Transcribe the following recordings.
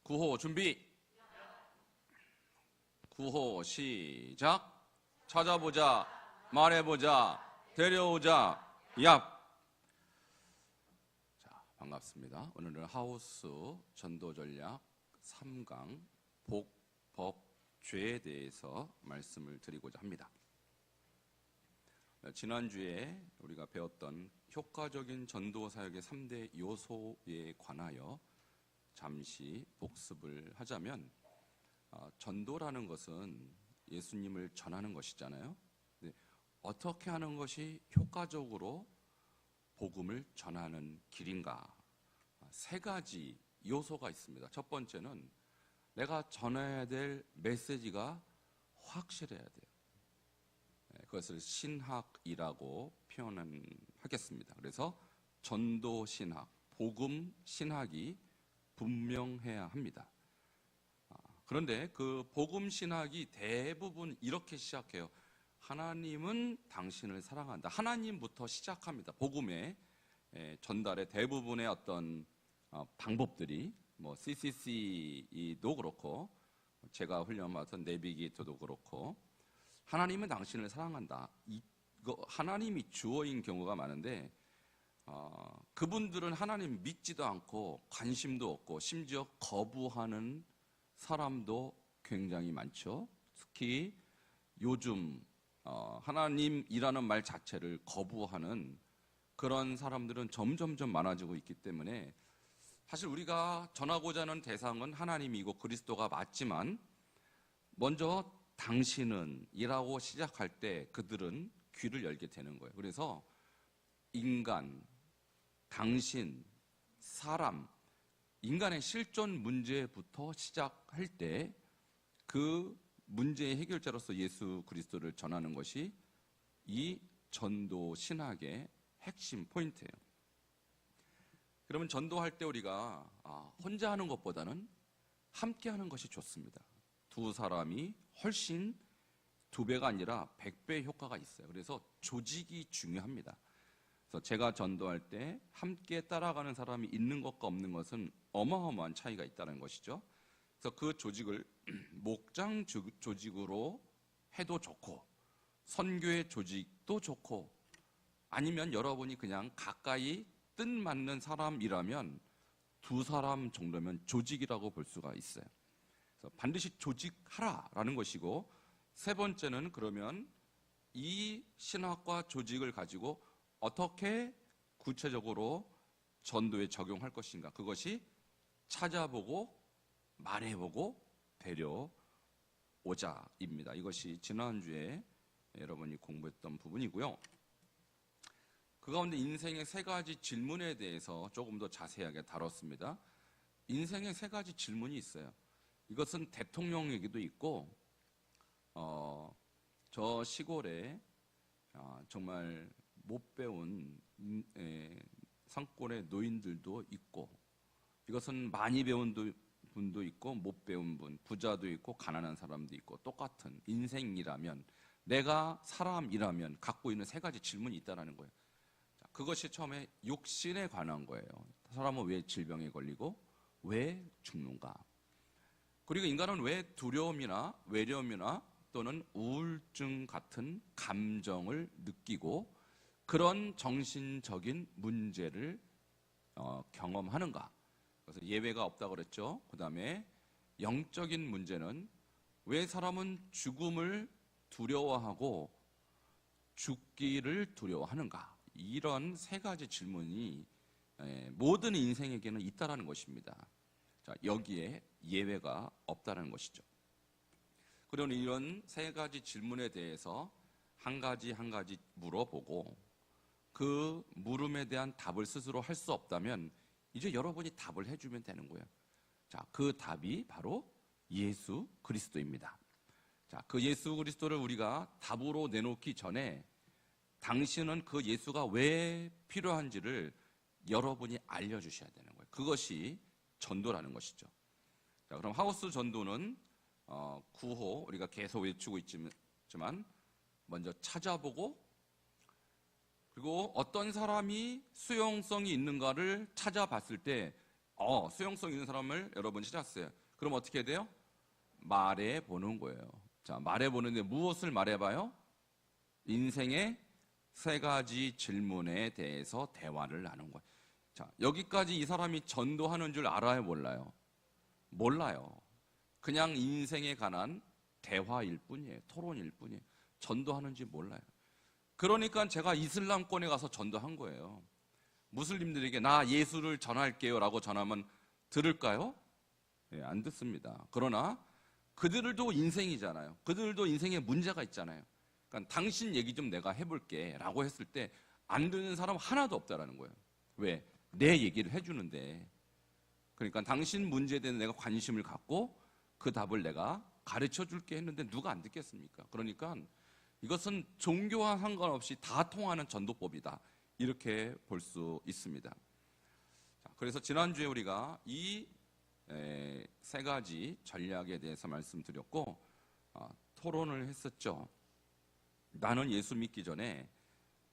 구호 준비. 구호 시작. 찾아보자, 말해보자, 데려오자, 얍. 자, 반갑습니다. 오늘은 하우스 전도 전략 3강 복, 법, 죄에 대해서 말씀을 드리고자 합니다. 지난주에 우리가 배웠던 효과적인 전도 사역의 3대 요소에 관하여 잠시 복습을 하자면, 전도라는 것은 예수님을 전하는 것이잖아요. 어떻게 하는 것이 효과적으로 복음을 전하는 길인가? 세 가지 요소가 있습니다. 첫 번째는 내가 전해야 될 메시지가 확실해야 돼요. 그것을 신학이라고 표현하겠습니다. 그래서 전도 신학, 복음 신학이 분명해야 합니다. 그런데 그 복음 신학이 대부분 이렇게 시작해요. 하나님은 당신을 사랑한다. 하나님부터 시작합니다. 복음의 전달의 대부분의 어떤 방법들이 CCC도 그렇고 제가 훈련받은 내비게이터도 그렇고 하나님은 당신을 사랑한다. 이거 하나님이 주어인 경우가 많은데 그분들은 하나님 믿지도 않고 관심도 없고 심지어 거부하는 사람도 굉장히 많죠. 특히 요즘 하나님이라는 말 자체를 거부하는 그런 사람들은 점점점 많아지고 있기 때문에 사실 우리가 전하고자 하는 대상은 하나님이고 그리스도가 맞지만 먼저 당신은 이라고 시작할 때 그들은 귀를 열게 되는 거예요. 그래서 인간, 당신, 사람, 인간의 실존 문제부터 시작할 때 그 문제의 해결자로서 예수 그리스도를 전하는 것이 이 전도 신학의 핵심 포인트예요. 그러면 전도할 때 우리가 혼자 하는 것보다는 함께 하는 것이 좋습니다. 두 사람이 훨씬 2배가 아니라 100배의 효과가 있어요. 그래서 조직이 중요합니다. 그래서 제가 전도할 때 함께 따라가는 사람이 있는 것과 없는 것은 어마어마한 차이가 있다는 것이죠. 그래서 그 조직을 목장 조직으로 해도 좋고 선교의 조직도 좋고 아니면 여러분이 그냥 가까이 뜻 맞는 사람이라면 2사람 정도면 조직이라고 볼 수가 있어요. 그래서 반드시 조직하라라는 것이고, 세 번째는 그러면 이 신학과 조직을 가지고 어떻게 구체적으로 전도에 적용할 것인가? 그것이 찾아보고 말해보고 데려오자입니다. 이것이 지난주에 여러분이 공부했던 부분이고요. 그 가운데 인생의 3가지 질문에 대해서 조금 더 자세하게 다뤘습니다. 인생의 3가지 질문이 있어요. 이것은 대통령에게도 있고 저 시골에 정말 못 배운 산골의 노인들도 있고, 이것은 많이 배운 분도 있고 못 배운 분, 부자도 있고 가난한 사람도 있고, 똑같은 인생이라면, 내가 사람이라면 갖고 있는 3가지 질문이 있다는 거예요. 그것이 처음에 육신에 관한 거예요. 사람은 왜 질병에 걸리고 왜 죽는가? 그리고 인간은 왜 두려움이나 외로움이나 또는 우울증 같은 감정을 느끼고 그런 정신적인 문제를 경험하는가? 그래서 예외가 없다고 그랬죠. 그 다음에 영적인 문제는 왜 사람은 죽음을 두려워하고 죽기를 두려워하는가? 이런 3가지 질문이 모든 인생에게는 있다라는 것입니다. 자, 여기에 예외가 없다는 것이죠. 그러면 이런 3가지 질문에 대해서 한 가지 물어보고 그 물음에 대한 답을 스스로 할 수 없다면 이제 여러분이 답을 해주면 되는 거예요. 자, 그 답이 바로 예수 그리스도입니다. 자, 그 예수 그리스도를 우리가 답으로 내놓기 전에 당신은 그 예수가 왜 필요한지를 여러분이 알려주셔야 되는 거예요. 그것이 전도라는 것이죠. 자, 그럼 하우스 전도는 구호 우리가 계속 외치고 있지만 먼저 찾아보고, 그리고 어떤 사람이 수용성이 있는가를 찾아봤을 때 수용성 있는 사람을 여러분 찾았어요. 그럼 어떻게 돼요? 말해보는 거예요. 자, 말해보는데 무엇을 말해봐요? 인생의 3가지 질문에 대해서 대화를 나눈 거예요. 자, 여기까지 이 사람이 전도하는 줄 알아요, 몰라요? 몰라요. 그냥 인생에 관한 대화일 뿐이에요. 토론일 뿐이에요. 전도하는지 몰라요. 그러니까 제가 이슬람권에 가서 전도한 거예요. 무슬림들에게 나 예수를 전할게요 라고 전하면 들을까요? 예, 안 듣습니다. 그러나 그들도 인생이잖아요. 그들도 인생에 문제가 있잖아요. 그러니까 당신 얘기 좀 내가 해볼게 라고 했을 때 안 듣는 사람 하나도 없다라는 거예요. 왜? 내 얘기를 해주는데. 그러니까 당신 문제에 대해 내가 관심을 갖고 그 답을 내가 가르쳐 줄게 했는데 누가 안 듣겠습니까? 그러니까 이것은 종교와 상관없이 다 통하는 전도법이다. 이렇게 볼 수 있습니다. 자, 그래서 지난주에 우리가 이 3가지 전략에 대해서 말씀드렸고 토론을 했었죠. 나는 예수 믿기 전에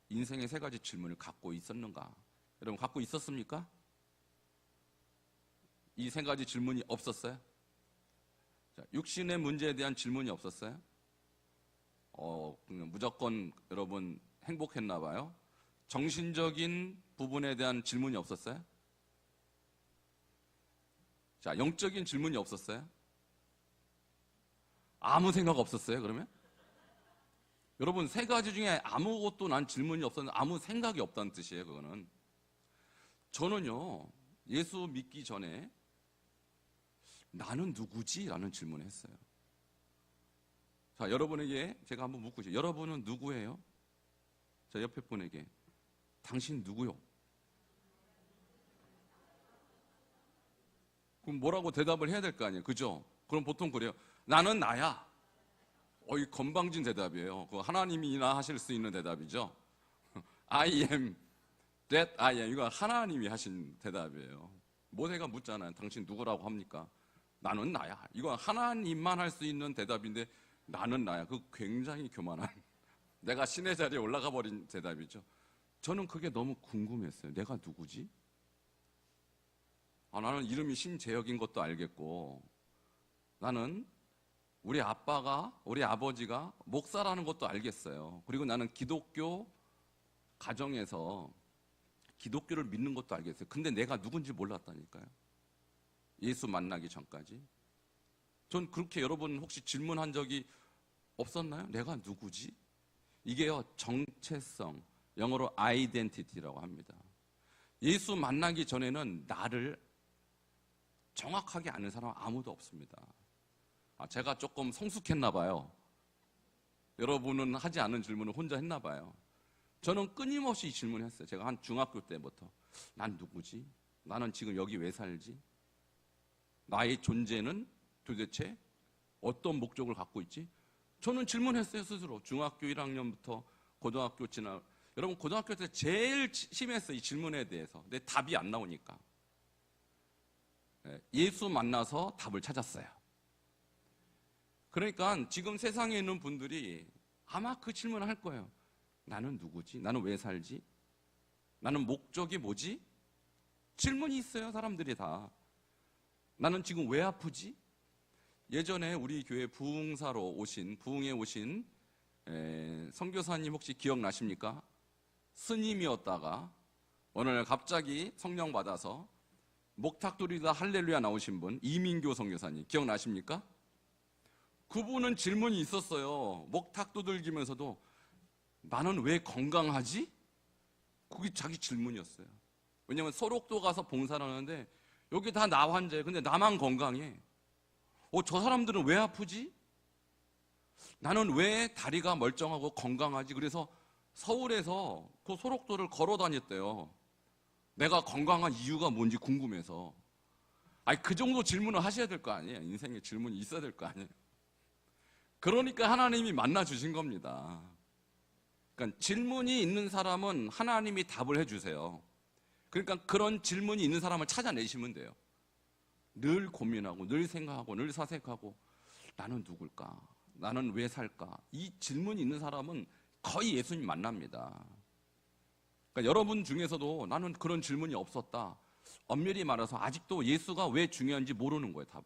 인생의 3가지 질문을 갖고 있었는가? 여러분 갖고 있었습니까? 이 3가지 질문이 없었어요? 자, 육신의 문제에 대한 질문이 없었어요? 무조건 여러분 행복했나 봐요. 정신적인 부분에 대한 질문이 없었어요? 자, 영적인 질문이 없었어요? 아무 생각 없었어요, 그러면? 여러분, 3가지 중에 아무것도 난 질문이 없었는데 아무 생각이 없다는 뜻이에요, 그거는. 저는요, 예수 믿기 전에 나는 누구지? 라는 질문을 했어요. 자, 여러분에게 제가 한번 묻고 싶어요. 여러분은 누구예요? 자, 옆에 분에게 당신 누구요? 그럼 뭐라고 대답을 해야 될 거 아니에요, 그죠? 그럼 보통 그래요. 나는 나야. 이 건방진 대답이에요. 그 하나님이나 하실 수 있는 대답이죠. I am that I am. 이거 하나님이 하신 대답이에요. 모세가 묻잖아요. 당신 누구라고 합니까? 나는 나야. 이거 하나님만 할 수 있는 대답인데 나는 나야. 그 굉장히 교만한 내가 신의 자리에 올라가 버린 대답이죠. 저는 그게 너무 궁금했어요. 내가 누구지? 나는 이름이 신재혁인 것도 알겠고 나는 우리 아빠가, 우리 아버지가 목사라는 것도 알겠어요. 그리고 나는 기독교 가정에서 기독교를 믿는 것도 알겠어요. 근데 내가 누군지 몰랐다니까요. 예수 만나기 전까지. 전 그렇게 여러분 혹시 질문한 적이 없었나요? 내가 누구지? 이게요, 정체성, 영어로 아이덴티티라고 합니다. 예수 만나기 전에는 나를 정확하게 아는 사람 아무도 없습니다. 제가 조금 성숙했나 봐요. 여러분은 하지 않은 질문을 혼자 했나 봐요. 저는 끊임없이 이 질문을 했어요. 제가 한 중학교 때부터. 난 누구지? 나는 지금 여기 왜 살지? 나의 존재는 도대체 어떤 목적을 갖고 있지? 저는 질문했어요, 스스로. 중학교 1학년부터 고등학교 지나. 여러분, 고등학교 때 제일 심했어요, 이 질문에 대해서. 근데 답이 안 나오니까. 예수 만나서 답을 찾았어요. 그러니까 지금 세상에 있는 분들이 아마 그 질문을 할 거예요. 나는 누구지? 나는 왜 살지? 나는 목적이 뭐지? 질문이 있어요, 사람들이 다. 나는 지금 왜 아프지? 예전에 우리 교회 부흥에 오신 선교사님 혹시 기억나십니까? 스님이었다가 어느 날 갑자기 성령 받아서 목탁두리다 할렐루야 나오신 분, 이민교 선교사님 기억나십니까? 그분은 질문이 있었어요. 목탁 두들기면서도 나는 왜 건강하지? 그게 자기 질문이었어요. 왜냐하면 소록도 가서 봉사를 하는데 여기 다 나 환자예요. 근데 나만 건강해. 저 사람들은 왜 아프지? 나는 왜 다리가 멀쩡하고 건강하지? 그래서 서울에서 그 소록도를 걸어 다녔대요. 내가 건강한 이유가 뭔지 궁금해서. 그 정도 질문을 하셔야 될 거 아니에요. 인생에 질문이 있어야 될 거 아니에요. 그러니까 하나님이 만나 주신 겁니다. 그러니까 질문이 있는 사람은 하나님이 답을 해주세요. 그러니까 그런 질문이 있는 사람을 찾아내시면 돼요. 늘 고민하고 늘 생각하고 늘 사색하고 나는 누굴까? 나는 왜 살까? 이 질문이 있는 사람은 거의 예수님 만납니다. 그러니까 여러분 중에서도 나는 그런 질문이 없었다. 엄밀히 말해서 아직도 예수가 왜 중요한지 모르는 거예요, 답을.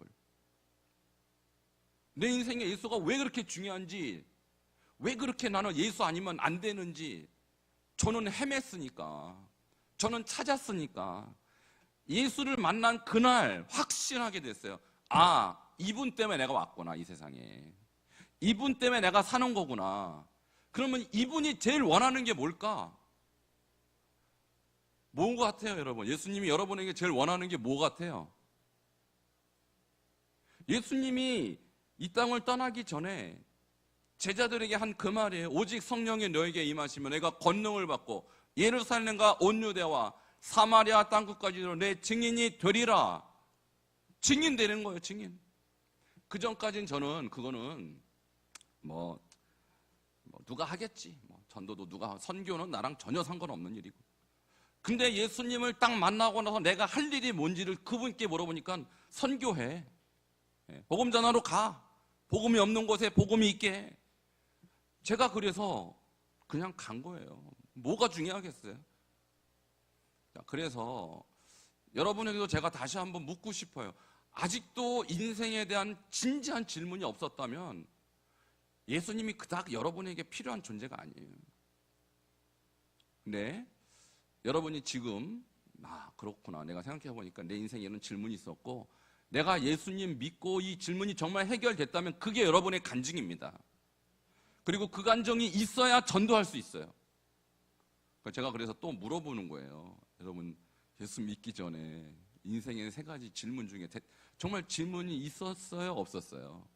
내 인생에 예수가 왜 그렇게 중요한지, 왜 그렇게 나는 예수 아니면 안 되는지, 저는 헤맸으니까, 저는 찾았으니까, 예수를 만난 그날 확신하게 됐어요. 아, 이분 때문에 내가 왔구나, 이 세상에. 이분 때문에 내가 사는 거구나. 그러면 이분이 제일 원하는 게 뭘까? 뭐 같아요, 여러분? 예수님이 여러분에게 제일 원하는 게 뭐 같아요? 예수님이 이 땅을 떠나기 전에 제자들에게 한 그 말이에요. 오직 성령이 너에게 임하시면 내가 권능을 받고 예루살렘과 온 유대와 사마리아 땅끝까지도 내 증인이 되리라. 증인 되는 거예요, 증인. 그 전까지는 저는 그거는 뭐 누가 하겠지. 전도도 누가, 선교는 나랑 전혀 상관없는 일이고. 근데 예수님을 딱 만나고 나서 내가 할 일이 뭔지를 그분께 물어보니까 선교해. 복음 전하러 가. 복음이 없는 곳에 복음이 있게. 제가 그래서 그냥 간 거예요. 뭐가 중요하겠어요? 그래서 여러분에게도 제가 다시 한번 묻고 싶어요. 아직도 인생에 대한 진지한 질문이 없었다면 예수님이 그닥 여러분에게 필요한 존재가 아니에요. 근데 여러분이 지금 그렇구나, 내가 생각해보니까 내 인생에는 질문이 있었고 내가 예수님 믿고 이 질문이 정말 해결됐다면 그게 여러분의 간증입니다. 그리고 그 간증이 있어야 전도할 수 있어요. 제가 그래서 또 물어보는 거예요. 여러분, 예수 믿기 전에 인생의 3가지 질문 중에 정말 질문이 있었어요, 없었어요?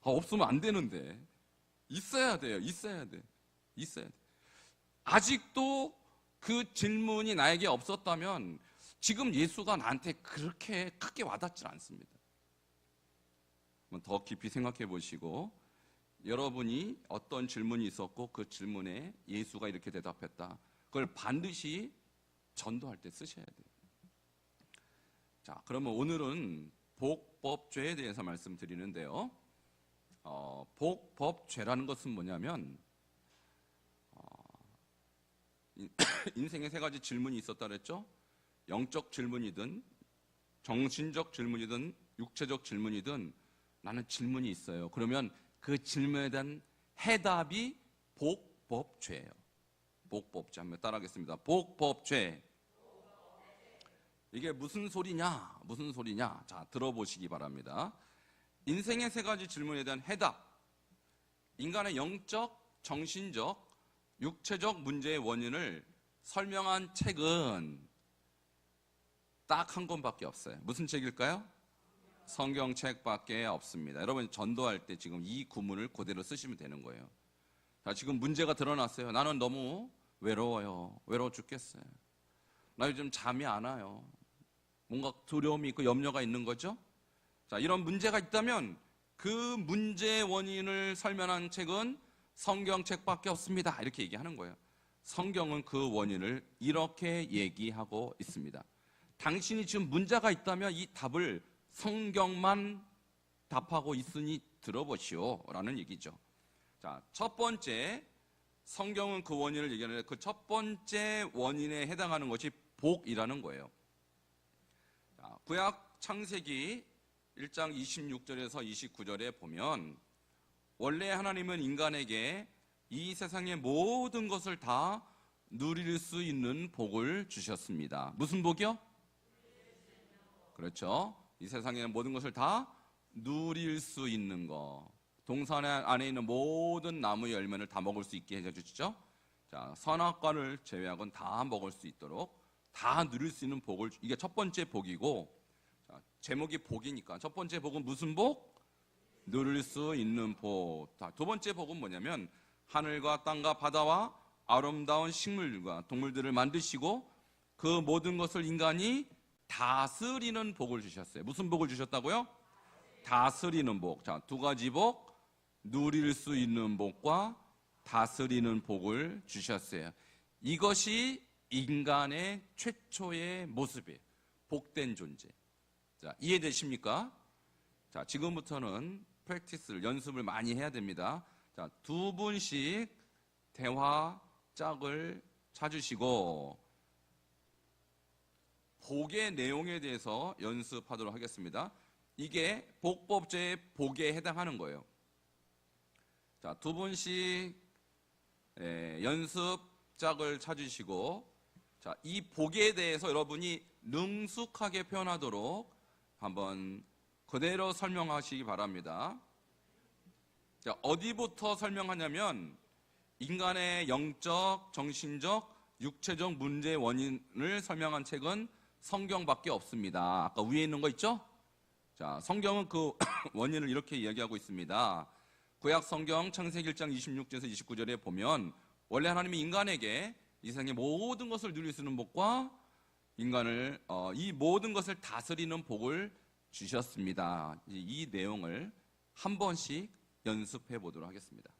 없으면 안 되는데. 있어야 돼요. 있어야 돼. 아직도 그 질문이 나에게 없었다면 지금 예수가 나한테 그렇게 크게 와닿지 않습니다. 더 깊이 생각해 보시고 여러분이 어떤 질문이 있었고 그 질문에 예수가 이렇게 대답했다. 그걸 반드시 전도할 때 쓰셔야 돼요. 자, 그러면 오늘은 복법죄에 대해서 말씀드리는데요. 복법죄라는 것은 뭐냐면 인생에 3가지 질문이 있었다 그랬죠? 영적 질문이든 정신적 질문이든 육체적 질문이든 나는 질문이 있어요. 그러면 그 질문에 대한 해답이 복법죄예요. 복법죄. 한번 따라하겠습니다. 복법죄. 이게 무슨 소리냐? 자, 들어보시기 바랍니다. 인생의 3가지 질문에 대한 해답. 인간의 영적, 정신적, 육체적 문제의 원인을 설명한 책은 딱 한 권밖에 없어요. 무슨 책일까요? 성경책밖에 없습니다. 여러분, 전도할 때 지금 이 구문을 그대로 쓰시면 되는 거예요. 자, 지금 문제가 드러났어요. 나는 너무 외로워요. 외로워 죽겠어요. 나 요즘 잠이 안 와요. 뭔가 두려움이 있고 염려가 있는 거죠. 자, 이런 문제가 있다면 그 문제의 원인을 설명한 책은 성경책밖에 없습니다. 이렇게 얘기하는 거예요. 성경은 그 원인을 이렇게 얘기하고 있습니다. 당신이 지금 문제가 있다면 이 답을 성경만 답하고 있으니 들어보시오 라는 얘기죠. 자, 첫 번째, 성경은 그 원인을 얘기하는데 그 첫 번째 원인에 해당하는 것이 복이라는 거예요. 자, 구약 창세기 1장 26절에서 29절에 보면 원래 하나님은 인간에게 이 세상의 모든 것을 다 누릴 수 있는 복을 주셨습니다. 무슨 복이요? 그렇죠. 이 세상의 모든 것을 다 누릴 수 있는 거. 동산 안에 있는 모든 나무 열매를 다 먹을 수 있게 해주시죠. 자, 선악과를 제외하고는 다 먹을 수 있도록 다 누릴 수 있는 복을, 이게 첫 번째 복이고, 자, 제목이 복이니까 첫 번째 복은 무슨 복? 누릴 수 있는 복. 두 번째 복은 뭐냐면 하늘과 땅과 바다와 아름다운 식물과 동물들을 만드시고 그 모든 것을 인간이 다스리는 복을 주셨어요. 무슨 복을 주셨다고요? 다스리는 복. 자, 2가지 복, 누릴 수 있는 복과 다스리는 복을 주셨어요. 이것이 인간의 최초의 모습이에요. 복된 존재. 자, 이해되십니까? 자, 지금부터는 프랙티스를, 연습을 많이 해야 됩니다. 자, 2분씩 대화 짝을 찾으시고 복의 내용에 대해서 연습하도록 하겠습니다. 이게 복법제의 복에 해당하는 거예요. 자, 두 분씩 연습작을 찾으시고, 자, 이 복에 대해서 여러분이 능숙하게 표현하도록 한번 그대로 설명하시기 바랍니다. 자, 어디부터 설명하냐면 인간의 영적, 정신적, 육체적 문제의 원인을 설명한 책은 성경밖에 없습니다. 아까 위에 있는 거 있죠? 자, 성경은 그 원인을 이렇게 이야기하고 있습니다. 구약 성경 창세기 1장 26절에서 29절에 보면 원래 하나님이 인간에게 이 세상의 모든 것을 누릴 수 있는 복과 인간을 이 모든 것을 다스리는 복을 주셨습니다. 이 내용을 한 번씩 연습해 보도록 하겠습니다.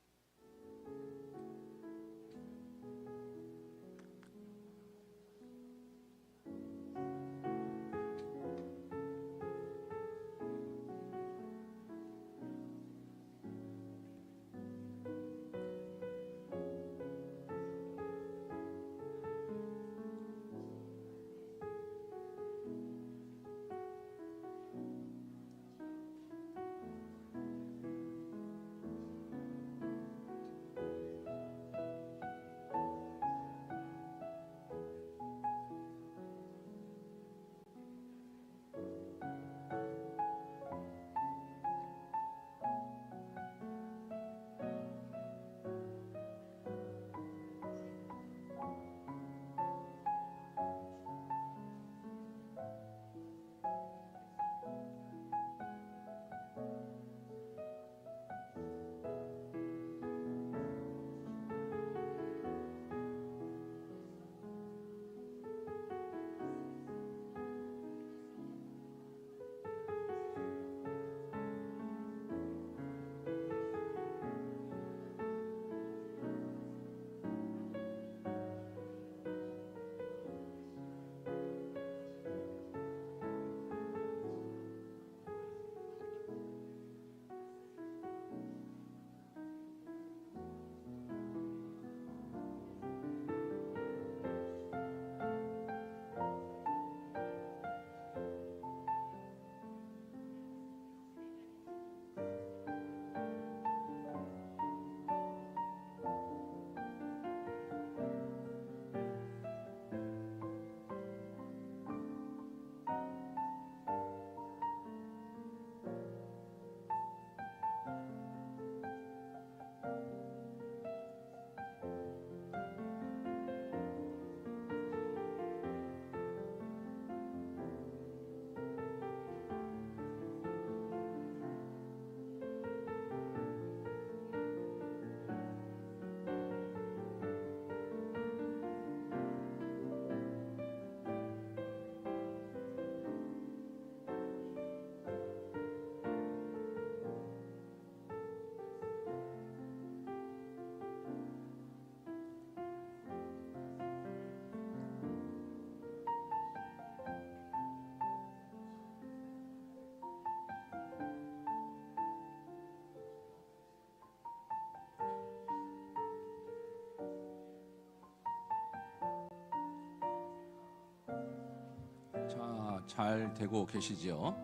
자, 잘 되고 계시죠?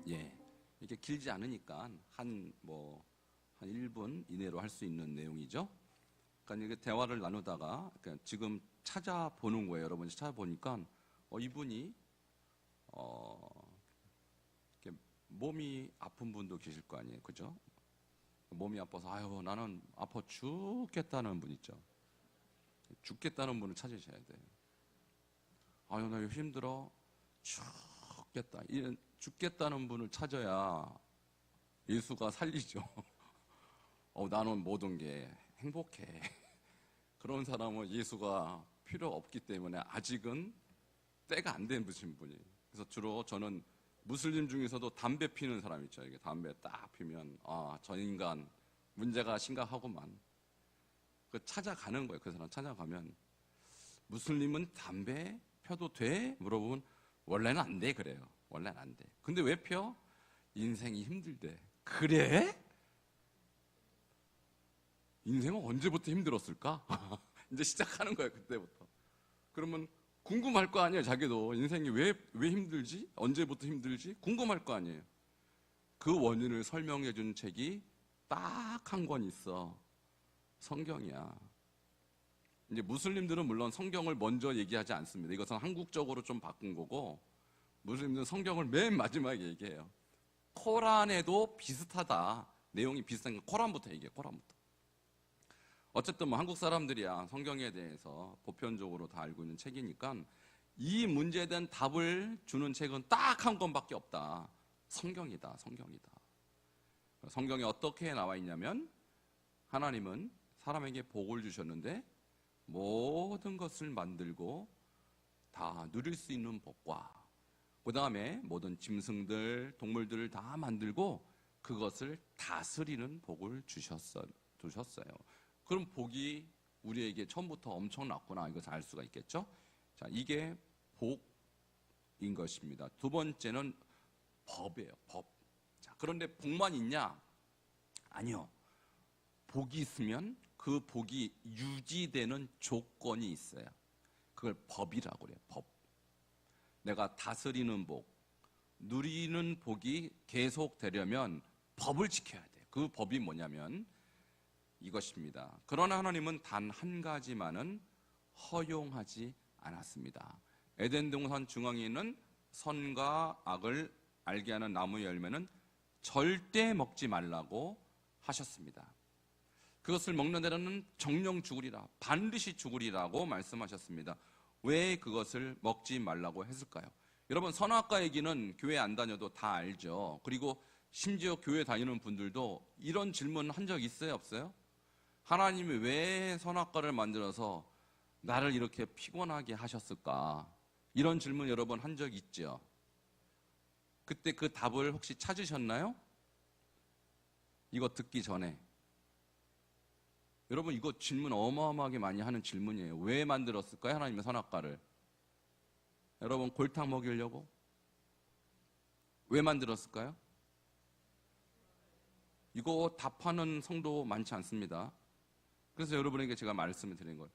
예. 이렇게 길지 않으니까 한 1분 이내로 할 수 있는 내용이죠. 그러니까 이게 대화를 나누다가 그러니까 지금 찾아보는 거예요. 여러분이 찾아보니까 이분이 이렇게 몸이 아픈 분도 계실 거 아니에요. 그죠? 몸이 아파서 아유 나는 아파 죽겠다는 분 있죠. 죽겠다는 분을 찾으셔야 돼요. 아유 나 힘들어 죽겠다. 이런 죽겠다는 분을 찾아야 예수가 살리죠. 나는 모든 게 행복해. 그런 사람은 예수가 필요 없기 때문에 아직은 때가 안 된 분이. 그래서 주로 저는 무슬림 중에서도 담배 피는 사람 있죠. 이게 담배 딱 피면 저 인간 문제가 심각하구만. 그 찾아가는 거예요. 그 사람 찾아가면 무슬림은 담배 펴도 돼? 물어보면 원래는 안 돼 그래요. 원래는 안 돼. 근데 왜 펴? 인생이 힘들대. 그래? 인생은 언제부터 힘들었을까? 이제 시작하는 거예요. 그때부터. 그러면 궁금할 거 아니에요. 자기도 인생이 왜 힘들지? 언제부터 힘들지? 궁금할 거 아니에요. 그 원인을 설명해 준 책이 딱 한 권 있어. 성경이야. 이제 무슬림들은 물론 성경을 먼저 얘기하지 않습니다. 이것은 한국적으로 좀 바꾼 거고, 무슬림들은 성경을 맨 마지막에 얘기해요. 코란에도 비슷하다. 내용이 비슷한 거 코란부터 얘기해. 코란부터. 어쨌든 뭐 한국 사람들이야 성경에 대해서 보편적으로 다 알고 있는 책이니까 이 문제에 대한 답을 주는 책은 딱 한 권밖에 없다. 성경이다. 성경이다. 성경에 어떻게 나와 있냐면 하나님은 사람에게 복을 주셨는데 모든 것을 만들고 다 누릴 수 있는 복과 그 다음에 모든 짐승들, 동물들을 다 만들고 그것을 다스리는 복을 주셨어요. 그럼 복이 우리에게 처음부터 엄청났구나 이것을 알 수가 있겠죠. 자, 이게 복인 것입니다. 두 번째는 법이에요. 법. 자, 그런데 복만 있냐? 아니요. 복이 있으면 그 복이 유지되는 조건이 있어요. 그걸 법이라고 그래요. 법. 내가 다스리는 복, 누리는 복이 계속되려면 법을 지켜야 돼. 그 법이 뭐냐면 이것입니다. 그러나 하나님은 단 한 가지만은 허용하지 않았습니다. 에덴 동산 중앙에 있는 선과 악을 알게 하는 나무 열매는 절대 먹지 말라고 하셨습니다. 그것을 먹는 데는 정령 죽으리라, 반드시 죽으리라고 말씀하셨습니다. 왜 그것을 먹지 말라고 했을까요? 여러분, 선악과 얘기는 교회 안 다녀도 다 알죠. 그리고 심지어 교회 다니는 분들도 이런 질문 한 적 있어요, 없어요? 하나님이 왜 선악과를 만들어서 나를 이렇게 피곤하게 하셨을까? 이런 질문 여러분 한 적 있죠? 그때 그 답을 혹시 찾으셨나요? 이거 듣기 전에. 여러분, 이거 질문 어마어마하게 많이 하는 질문이에요. 왜 만들었을까요? 하나님의 선악과를. 여러분, 골탕 먹이려고? 왜 만들었을까요? 이거 답하는 성도 많지 않습니다. 그래서 여러분에게 제가 말씀을 드린 거예요.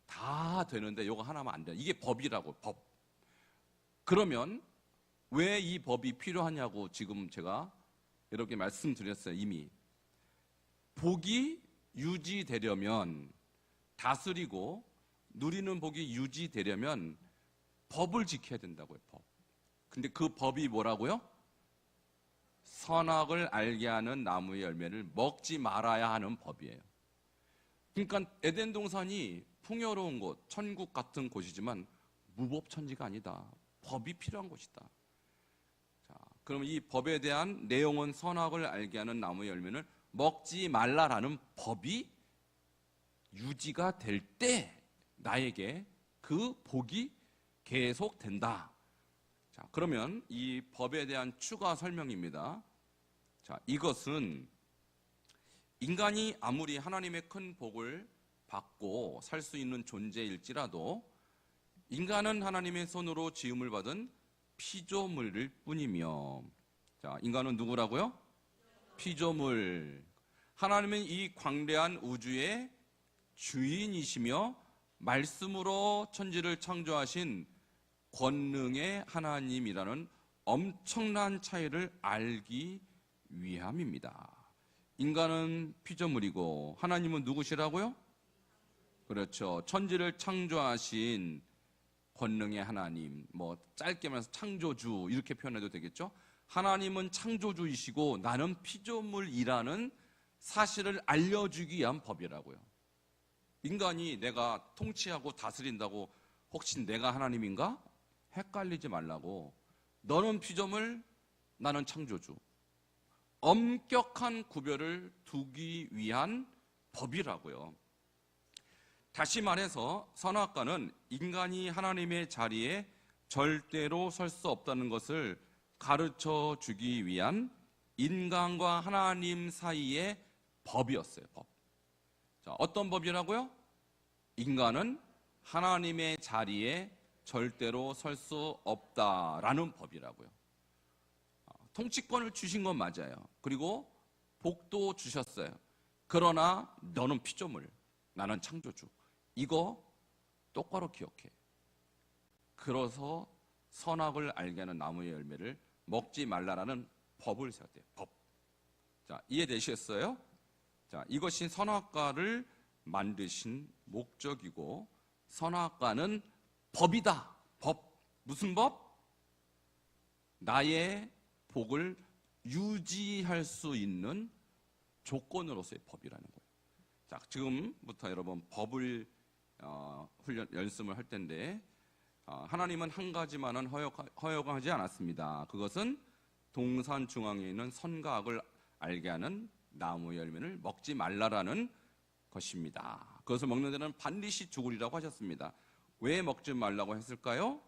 다 되는데 이거 하나만 안 돼. 이게 법이라고, 법. 그러면 왜 이 법이 필요하냐고 지금 제가 이렇게 말씀드렸어요, 이미. 복이 유지되려면, 다스리고 누리는 복이 유지되려면 법을 지켜야 된다고요, 법. 근데 그 법이 뭐라고요? 선악을 알게 하는 나무의 열매를 먹지 말아야 하는 법이에요. 그러니까 에덴 동산이 풍요로운 곳, 천국 같은 곳이지만 무법천지가 아니다. 법이 필요한 곳이다. 자, 그럼 이 법에 대한 내용은 선악을 알게 하는 나무의 열매는 먹지 말라라는 법이 유지가 될 때 나에게 그 복이 계속된다. 자, 그러면 이 법에 대한 추가 설명입니다. 자, 이것은 인간이 아무리 하나님의 큰 복을 받고 살 수 있는 존재일지라도 인간은 하나님의 손으로 지음을 받은 피조물일 뿐이며, 자, 인간은 누구라고요? 피조물. 하나님은 이 광대한 우주의 주인이시며 말씀으로 천지를 창조하신 권능의 하나님이라는 엄청난 차이를 알기 위함입니다. 인간은 피조물이고 하나님은 누구시라고요? 그렇죠. 천지를 창조하신 권능의 하나님, 뭐 짧게 말해서 창조주 이렇게 표현해도 되겠죠. 하나님은 창조주이시고 나는 피조물이라는 사실을 알려주기 위한 법이라고요. 인간이 내가 통치하고 다스린다고 혹시 내가 하나님인가? 헷갈리지 말라고. 너는 피조물, 나는 창조주. 엄격한 구별을 두기 위한 법이라고요. 다시 말해서 선악과는 인간이 하나님의 자리에 절대로 설 수 없다는 것을 가르쳐 주기 위한 인간과 하나님 사이의 법이었어요. 법. 자, 어떤 법이라고요? 인간은 하나님의 자리에 절대로 설 수 없다라는 법이라고요. 통치권을 주신 건 맞아요. 그리고 복도 주셨어요. 그러나 너는 피조물, 나는 창조주. 이거 똑바로 기억해. 그래서 선악을 알게 하는 나무의 열매를 먹지 말라라는 법을 세웠대요. 법. 자, 이해되시겠어요? 자, 이것이 선악과를 만드신 목적이고, 선악과는 법이다. 법. 무슨 법? 나의 복을 유지할 수 있는 조건으로서의 법이라는 거예요. 자, 지금부터 여러분 법을 연습을 할 텐데, 하나님은 한 가지만은 허용하지 않았습니다. 그것은 동산 중앙에 있는 선과 악을 알게 하는 나무 열매를 먹지 말라라는 것입니다. 그것을 먹는 데는 반드시 죽으리라고 하셨습니다. 왜 먹지 말라고 했을까요?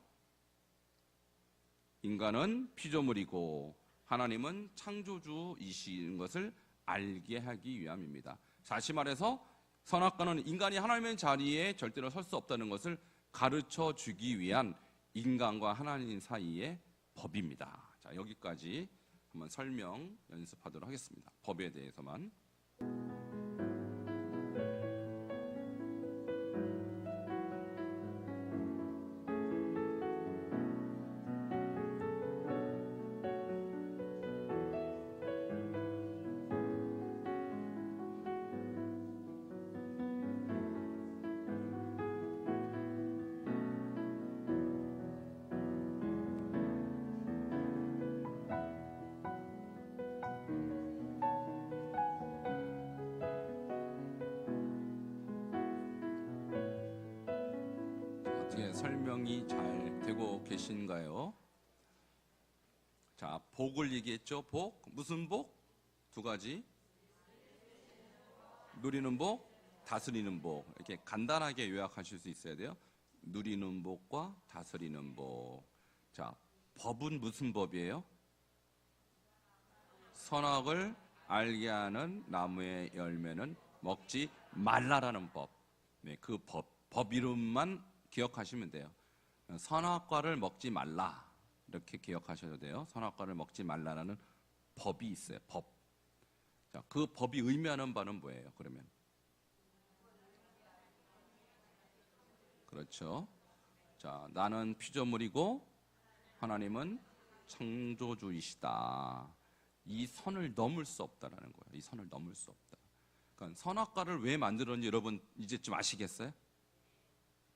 인간은 피조물이고 하나님은 창조주이신 것을 알게 하기 위함입니다. 다시 말해서 선악과는 인간이 하나님의 자리에 절대로 설 수 없다는 것을 가르쳐 주기 위한 인간과 하나님 사이의 법입니다. 자, 여기까지 한번 설명 연습하도록 하겠습니다. 법에 대해서만. 어떻게 설명이 잘 되고 계신가요? 자, 복을 얘기했죠. 복. 무슨 복? 두 가지. 누리는 복, 다스리는 복. 이렇게 간단하게 요약하실 수 있어야 돼요. 누리는 복과 다스리는 복. 자, 법은 무슨 법이에요? 선악을 알게 하는 나무의 열매는 먹지 말라라는 법. 네, 그 법 이름만 기억하시면 돼요. 선악과를 먹지 말라. 이렇게 기억하셔도 돼요. 선악과를 먹지 말라라는 법이 있어요. 법. 자, 그 법이 의미하는 바는 뭐예요? 그러면 그렇죠. 자, 나는 피조물이고 하나님은 창조주이시다. 이 선을 넘을 수 없다라는 거예요. 이 선을 넘을 수 없다. 그러니까 선악과를 왜 만들었는지 여러분 이제쯤 아시겠어요?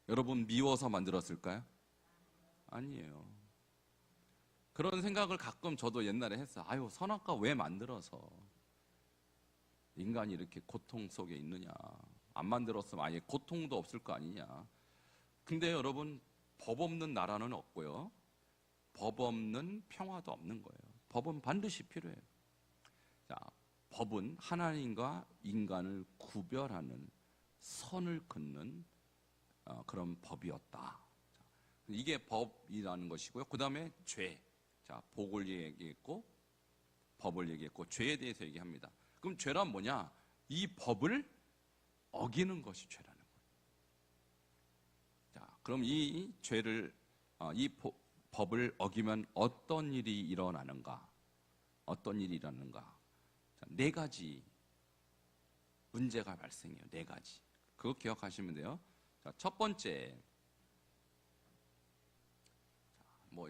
여러분 미워서 만들었을까요? 아니에요. 그런 생각을 가끔 저도 옛날에 했어요. 아유, 선악과 왜 만들어서 인간이 이렇게 고통 속에 있느냐. 안 만들었으면 아예 고통도 없을 거 아니냐. 근데 여러분, 법 없는 나라는 없고요. 법 없는 평화도 없는 거예요. 법은 반드시 필요해요. 자, 법은 하나님과 인간을 구별하는 선을 긋는 그런 법이었다. 이게 법이라는 것이고요. 그 다음에 죄. 자, 복을 얘기했고, 법을 얘기했고, 죄에 대해서 얘기합니다. 그럼 죄란 뭐냐? 이 법을 어기는 것이 죄라는 거예요. 자, 그럼 이 죄를, 법을 어기면 어떤 일이 일어나는가? 어떤 일이 일어나는가? 자, 네 가지 문제가 발생해요. 네 가지. 그거 기억하시면 돼요. 자, 첫 번째.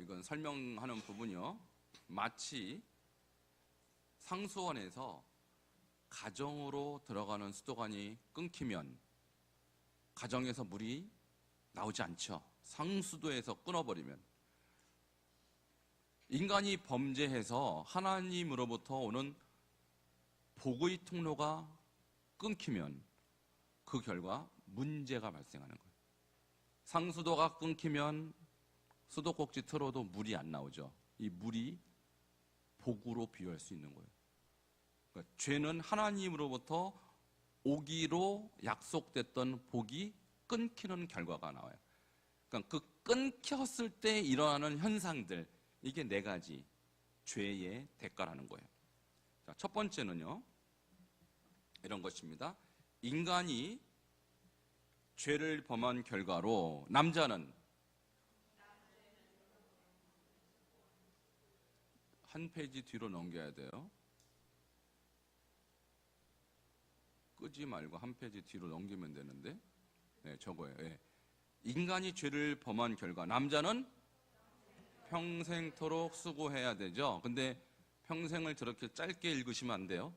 이건 설명하는 부분이요. 마치 상수원에서 가정으로 들어가는 수도관이 끊기면 가정에서 물이 나오지 않죠. 상수도에서 끊어버리면. 인간이 범죄해서 하나님으로부터 오는 복의 통로가 끊기면 그 결과 문제가 발생하는 거예요. 상수도가 끊기면 수도꼭지 틀어도 물이 안 나오죠. 이 물이 복으로 비유할 수 있는 거예요. 그러니까 죄는 하나님으로부터 오기로 약속됐던 복이 끊기는 결과가 나와요. 그러니까 그 끊겼을 때 일어나는 현상들, 이게 네 가지 죄의 대가라는 거예요. 자, 첫 번째는요, 이런 것입니다. 인간이 죄를 범한 결과로 남자는 한 페이지 뒤로 넘겨야 돼요. 끄지 말고 한 페이지 뒤로 넘기면 되는데, 네, 저거예요. 네. 인간이 죄를 범한 결과 남자는 평생토록 수고해야 되죠. 근데 평생을 저렇게 짧게 읽으시면 안 돼요.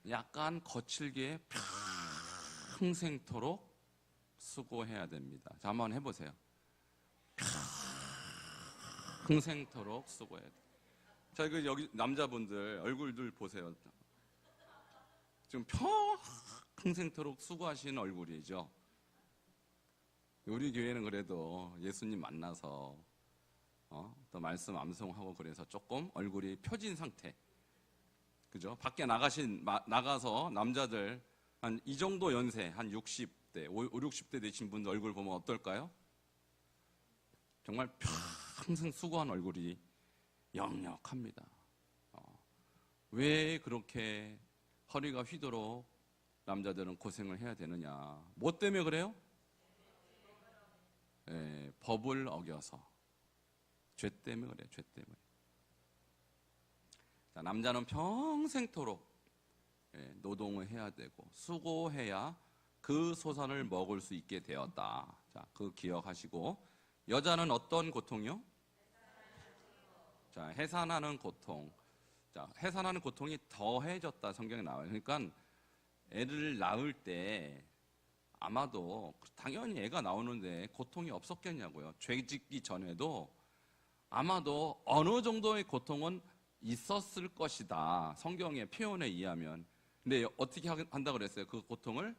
약간 거칠게 평생토록 수고해야 됩니다. 자, 한번 해보세요. 평생토록 수고해야 돼요. 자, 여기 남자분들 얼굴들 보세요. 지금 평생토록 수고하시는 얼굴이죠. 우리 교회는 그래도 예수님 만나서 또 말씀 암송하고 그래서 조금 얼굴이 펴진 상태. 그죠? 밖에 나가서 남자들 한 이 정도 연세, 한 60대, 5, 60대 되신 분들 얼굴 보면 어떨까요? 정말 평생 수고한 얼굴이 역력합니다. 왜 그렇게 허리가 휘도록 남자들은 고생을 해야 되느냐? 뭐 때문에 그래요? 법을 어겨서. 죄 때문에 그래요. 죄 때문에. 자, 남자는 평생토록 노동을 해야 되고 수고해야 그 소산을 먹을 수 있게 되었다. 자, 그 기억하시고, 여자는 어떤 고통이요? 자, 해산하는 고통. 자, 해산하는 고통이 더해졌다 성경에 나와요. 그러니까 애를 낳을 때 아마도 당연히 애가 나오는데 고통이 없었겠냐고요. 죄 짓기 전에도 아마도 어느 정도의 고통은 있었을 것이다. 성경의 표현에 의하면. 근데 어떻게 한다 그랬어요? 그 고통을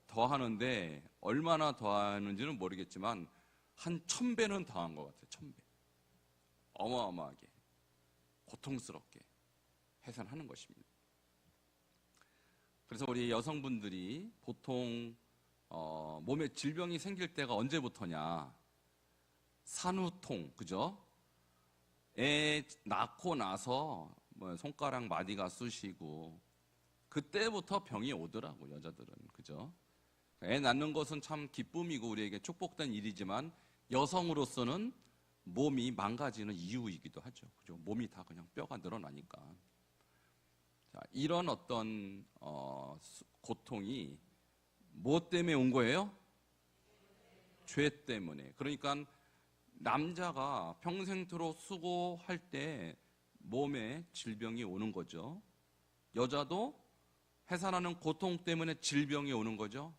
더하는데 얼마나 더하는지는 모르겠지만 한 1000배는 더한 것 같아요. 1000배. 어마어마하게 고통스럽게 해산하는 것입니다. 그래서 우리 여성분들이 보통 몸에 질병이 생길 때가 언제부터냐? 산후통, 그죠? 애 낳고 나서 뭐 손가락 마디가 쑤시고 그때부터 병이 오더라고, 여자들은. 그죠? 애 낳는 것은 참 기쁨이고 우리에게 축복된 일이지만 여성으로서는 몸이 망가지는 이유이기도 하죠. 그죠? 몸이 다 그냥 뼈가 늘어나니까. 자, 이런 어떤 고통이 뭐 때문에 온 거예요? 죄 때문에. 그러니까 남자가 평생토록 수고할 때 몸에 질병이 오는 거죠. 여자도 해산하는 고통 때문에 질병이 오는 거죠.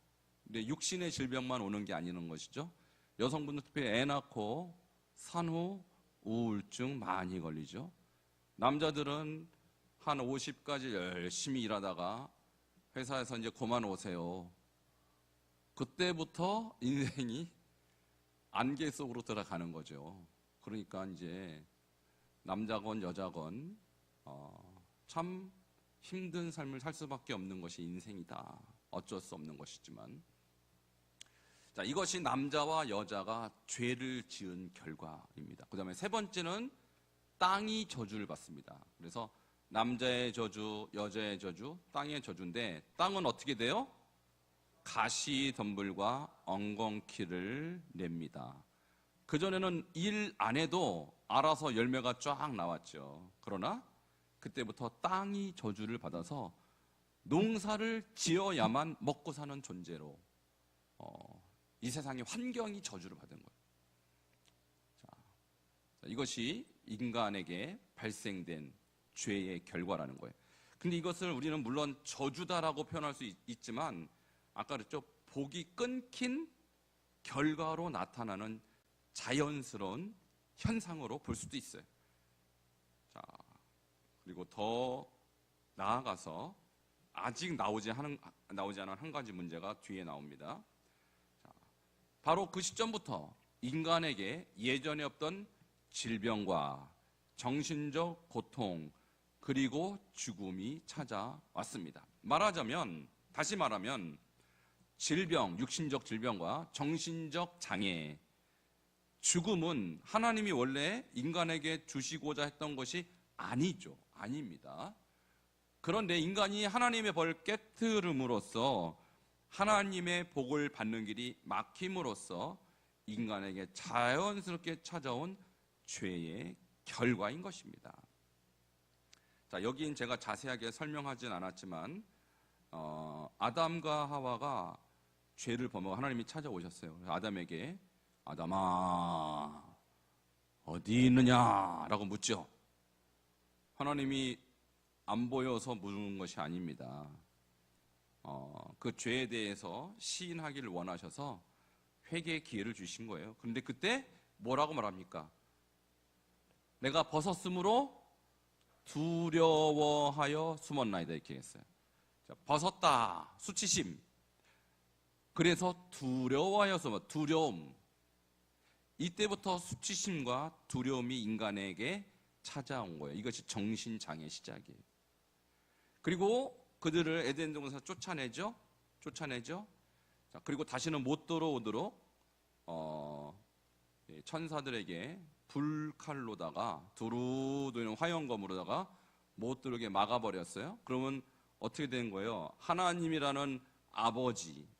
근데 육신의 질병만 오는 게 아니는 것이죠. 여성분들 특히 애 낳고 산후 우울증 많이 걸리죠. 남자들은 한 50까지 열심히 일하다가 회사에서 이제 그만 오세요. 그때부터 인생이 안개 속으로 들어가는 거죠. 그러니까 이제 남자건 여자건 참 힘든 삶을 살 수밖에 없는 것이 인생이다. 어쩔 수 없는 것이지만, 자, 이것이 남자와 여자가 죄를 지은 결과입니다. 그 다음에 세 번째는 땅이 저주를 받습니다. 그래서 남자의 저주, 여자의 저주, 땅의 저주인데, 땅은 어떻게 돼요? 가시덤불과 엉겅퀴를 냅니다. 그전에는 일 안 해도 알아서 열매가 쫙 나왔죠. 그러나 그때부터 땅이 저주를 받아서 농사를 지어야만 먹고 사는 존재로 이 세상의 환경이 저주를 받은 거예요. 자, 이것이 인간에게 발생된 죄의 결과라는 거예요. 근데 이것을 우리는 물론 저주다라고 표현할 수 있지만 아까 그랬죠. 복이 끊긴 결과로 나타나는 자연스러운 현상으로 볼 수도 있어요. 자, 그리고 더 나아가서 아직 나오지 않은 한 가지 문제가 뒤에 나옵니다. 자, 바로 그 시점부터 인간에게 예전에 없던 질병과 정신적 고통 그리고 죽음이 찾아왔습니다. 다시 말하면 질병, 육신적 질병과 정신적 장애, 죽음은 하나님이 원래 인간에게 주시고자 했던 것이 아니죠. 아닙니다. 그런데 인간이 하나님의 벌을 깨트름으로써 하나님의 복을 받는 길이 막힘으로써 인간에게 자연스럽게 찾아온 죄의 결과인 것입니다. 자, 여기는 제가 자세하게 설명하진 않았지만 아담과 하와가 죄를 범하고 하나님이 찾아오셨어요. 그래서 아담에게 아담아 어디 있느냐라고 묻죠. 하나님이 안 보여서 묻는 것이 아닙니다. 그 죄에 대해서 시인하기를 원하셔서 회개의 기회를 주신 거예요. 그런데 그때 뭐라고 말합니까? 내가 벗었으므로 두려워하여 숨었나이다 이렇게 했어요. 자, 벗었다 수치심. 그래서 두려워하여 숨어 두려움. 이때부터 수치심과 두려움이 인간에게 찾아온 거예요. 이것이 정신장애의 시작이에요. 그리고 그들을 에덴 동산에서 쫓아내죠. 자, 그리고 다시는 못 들어오도록 천사들에게 불칼로다가 두루두루 화염검으로다가 못 들어오게 막아버렸어요. 그러면 어떻게 된 거예요? 하나님이라는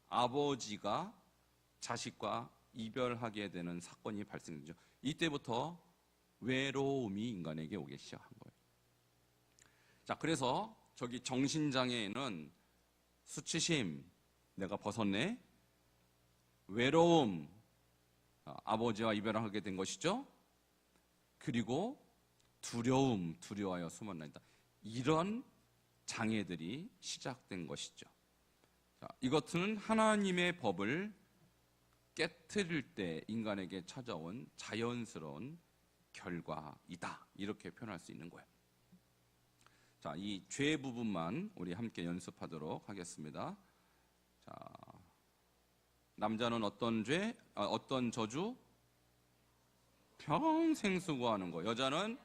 아버지가 자식과 이별하게 되는 사건이 발생되죠. 이때부터 외로움이 인간에게 오기 시작한 거예요. 자, 그래서 저기 정신장애에는 수치심, 내가 벗었네, 외로움, 아버지와 이별하게 된 것이죠. 그리고 두려움, 두려워하여 숨었나이다. 이런 장애들이 시작된 것이죠. 자, 이것은 하나님의 법을 깨트릴 때 인간에게 찾아온 자연스러운 결과이다. 이렇게 표현할 수 있는 거예요. 자, 이 죄 부분만 우리 함께 연습하도록 하겠습니다. 자, 남자는 어떤 죄, 어떤 저주? 평생 수고하는 거. 여자는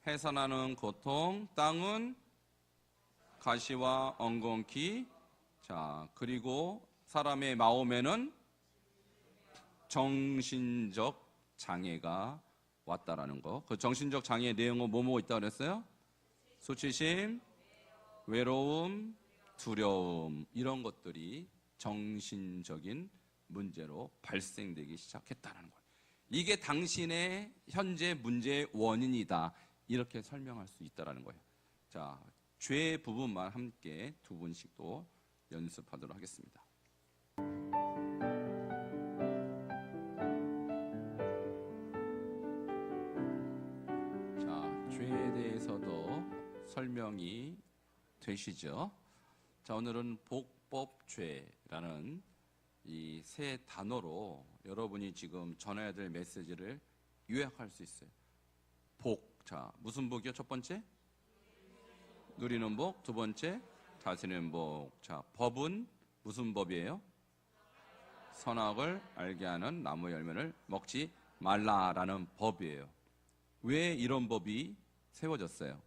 해산하는 고통, 땅은 가시와 엉겅퀴. 자, 그리고 사람의 마음에는 정신적 장애가 왔다라는 거. 그 정신적 장애의 내용은 뭐뭐 있다고 그랬어요? 수치심, 외로움, 두려움, 이런 것들이 정신적인 문제로 발생되기 시작했다는 거예요. 이게 당신의 현재 문제의 원인이다. 이렇게 설명할 수 있다는 거예요. 자, 죄 부분만 함께 두 분씩 또 연습하도록 하겠습니다. 자, 죄에 대해서도 설명이 되시죠? 자, 오늘은 복법죄라는 이 세 단어로 여러분이 지금 전해야 될 메시지를 요약할 수 있어요. 복. 자, 무슨 복이요? 첫 번째? 누리는 복. 두 번째? 다스리는 복. 자, 법은 무슨 법이에요? 선악을 알게 하는 나무 열매를 먹지 말라라는 법이에요. 왜 이런 법이 세워졌어요?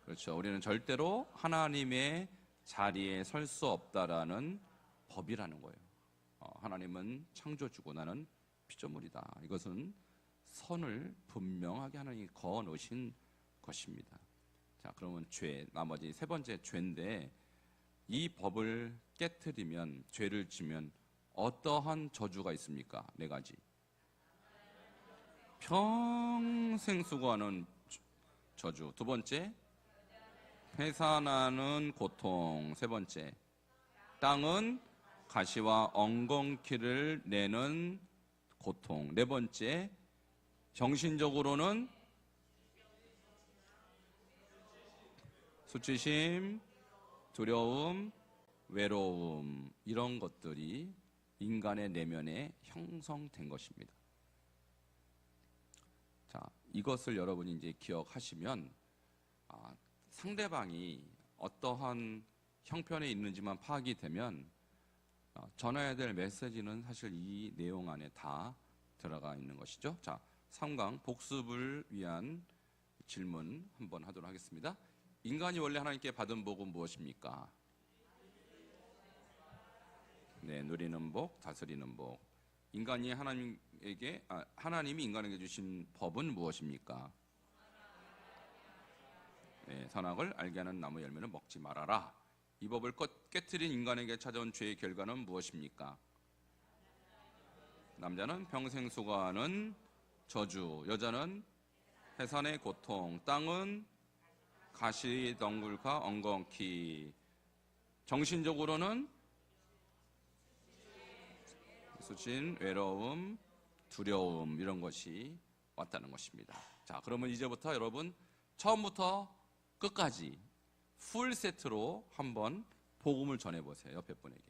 그렇죠. 우리는 절대로 하나님의 자리에 설 수 없다라는 법이라는 거예요. 하나님은 창조주고 나는 피조물이다. 이것은 선을 분명하게 하나님이 그어 놓으신 것입니다. 자, 그러면 죄, 나머지 세 번째 죄인데, 이 법을 깨트리면, 죄를 지면 어떠한 저주가 있습니까? 네 가지. 평생 수고하는 저주. 두 번째, 해산하는 고통. 세 번째, 땅은 가시와 엉겅퀴를 내는 고통. 네 번째, 정신적으로는 수치심, 두려움, 외로움, 이런 것들이 인간의 내면에 형성된 것입니다. 자, 이것을 여러분이 이제 기억하시면 상대방이 어떠한 형편에 있는지만 파악이 되면 전해야 될 메시지는 사실 이 내용 안에 다 들어가 있는 것이죠. 자, 3강 복습을 위한 질문 한번 하도록 하겠습니다. 인간이 원래 하나님께 받은 복은 무엇입니까? 네, 누리는 복, 다스리는 복. 인간이 하나님이 인간에게 주신 법은 무엇입니까? 네, 선악을 알게 하는 나무 열매는 먹지 말아라. 이 법을 깨트린 인간에게 찾아온 죄의 결과는 무엇입니까? 남자는 평생 수고하는 저주, 여자는 해산의 고통, 땅은 가시 덩굴과 엉겅퀴. 정신적으로는 수진, 외로움, 두려움 이런 것이 왔다는 것입니다. 자, 그러면 이제부터 여러분 처음부터 끝까지 풀 세트로 한번 복음을 전해보세요. 옆에 분에게.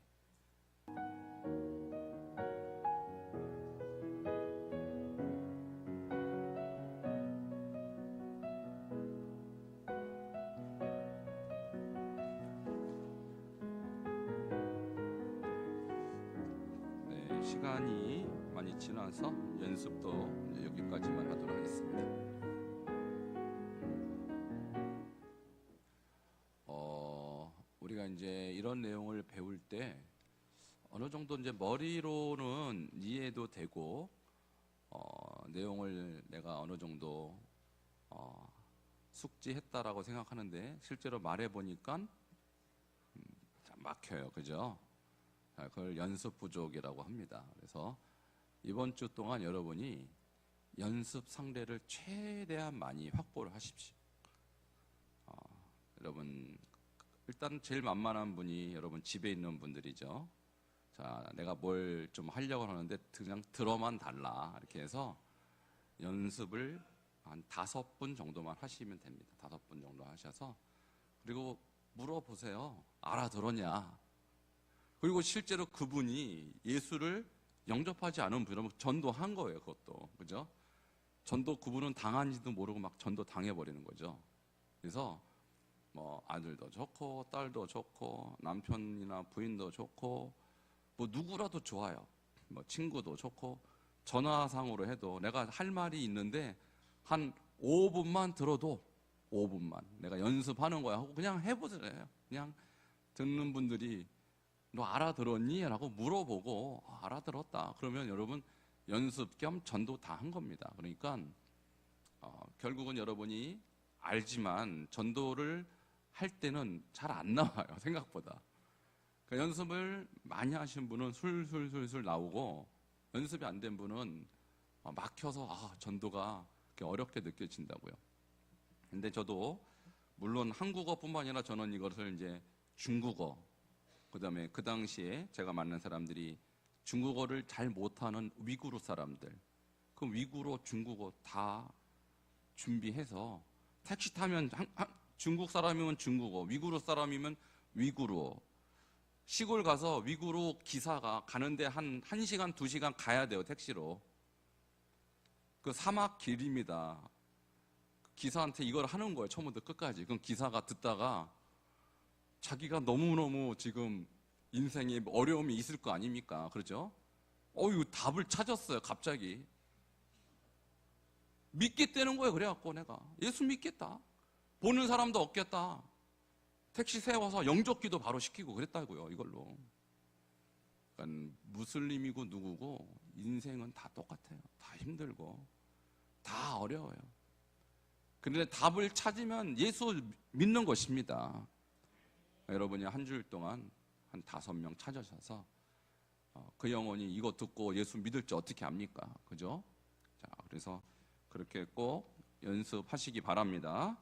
네, 시간이 많이 지나서 연습도 이제 여기까지만 하도록 하겠습니다. 우리가 이제 이런 내용을 배울 때 어느 정도 이제 머리로는 이해도 되고 내용을 내가 어느 정도 숙지했다라고 생각하는데 실제로 말해 보니까 막혀요, 그죠? 그걸 연습 부족이라고 합니다. 그래서 이번 주 동안 여러분이 연습 상대를 최대한 많이 확보를 하십시오. 여러분 일단 제일 만만한 분이 여러분 집에 있는 분들이죠. 자, 내가 뭘 좀 하려고 하는데 그냥 들어만 달라 이렇게 해서 연습을 한 5분 정도만 하시면 됩니다. 5분 정도 하셔서 그리고 물어보세요. 알아들었냐? 그리고 실제로 그분이 예수를 영접하지 않은 분이라면 전도한 거예요. 그것도 그죠? 전도 그분은 당한지도 모르고 막 전도 당해버리는 거죠. 그래서 뭐 아들도 좋고 딸도 좋고 남편이나 부인도 좋고 뭐 누구라도 좋아요. 뭐 친구도 좋고 전화상으로 해도 내가 할 말이 있는데 한 5분만 들어도 5분만 내가 연습하는 거야 하고 그냥 해보세요. 그냥 듣는 분들이 너 알아들었니? 라고 물어보고 알아들었다. 그러면 여러분 연습 겸 전도 다 한 겁니다. 그러니까 결국은 여러분이 알지만 전도를 할 때는 잘 안 나와요. 생각보다. 그러니까 연습을 많이 하신 분은 술술술술 나오고 연습이 안 된 분은 막혀서 전도가 그렇게 어렵게 느껴진다고요. 근데 저도 물론 한국어뿐만 아니라 저는 이것을 이제 중국어 그다음에 그 당시에 제가 만난 사람들이 중국어를 잘 못하는 위구르 사람들 그 위구르 중국어 다 준비해서 택시 타면 중국 사람이면 중국어, 위구르 사람이면 위구르어. 시골 가서 위구르 기사가 가는데 한 1시간, 2시간 가야 돼요, 택시로. 그 사막 길입니다. 기사한테 이걸 하는 거예요, 처음부터 끝까지. 그럼 기사가 듣다가 자기가 너무너무 지금 인생에 어려움이 있을 거 아닙니까? 그렇죠? 이거 답을 찾았어요, 갑자기. 믿겠다는 거예요, 그래갖고 내가. 예수 믿겠다. 보는 사람도 없겠다. 택시 세워서 영접기도 바로 시키고 그랬다고요, 이걸로. 그러니까 무슬림이고 누구고 인생은 다 똑같아요. 다 힘들고 다 어려워요. 그런데 답을 찾으면 예수 믿는 것입니다. 여러분이 한 주일 동안 한 5명 찾으셔서 그 영혼이 이거 듣고 예수 믿을지 어떻게 압니까? 그죠? 자, 그래서 그렇게 꼭 연습하시기 바랍니다.